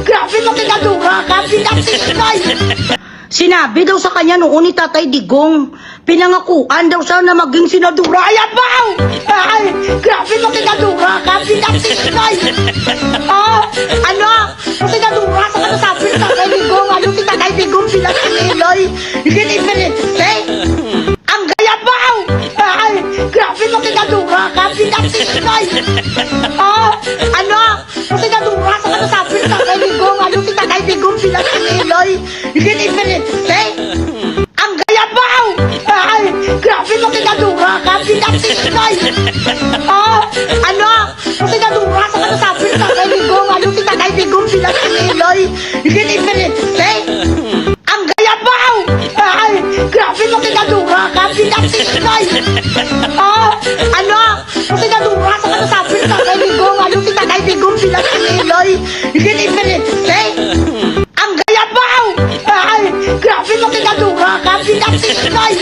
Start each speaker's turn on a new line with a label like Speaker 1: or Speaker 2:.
Speaker 1: Grabe mo kinadura ka, pinasinay! Sinabi daw sa kanya noon ni Tatay Digong, pinangakuan daw siya na maging senadora. Ayan ba? Ay, grabe mo kinadura ka, pinasinay! Ano? Senadora sa kanasabi ni Tatay Digong, ano si Tatay Digong pinasinilay? Ginifinite? Ang gaya ba? Ay, grabe mo kinadura ka, pinasinay! Ano? Senadora sa kanasabi ni Tatay Digong, ano si Tatay Digong pinasinilay? Ginifinite? Ang gaya ba? Ay, grabe mo kinadura ka, pinasinay! Ano? Senadora sa kanasabi ni Tatay Digong, ano si Tatay Digong pinasinilay? Ginifinite? Ang gaya ba? Ay, grabe mo kinadura ka, pinasinay! Ano? Senadora sa kanasabi ni Tatay Digong, ano si Tatay Digong pinasinilay? Ginifinite? Ang gaya ba? Ay, grabe mo kinadura ka, pinasinay!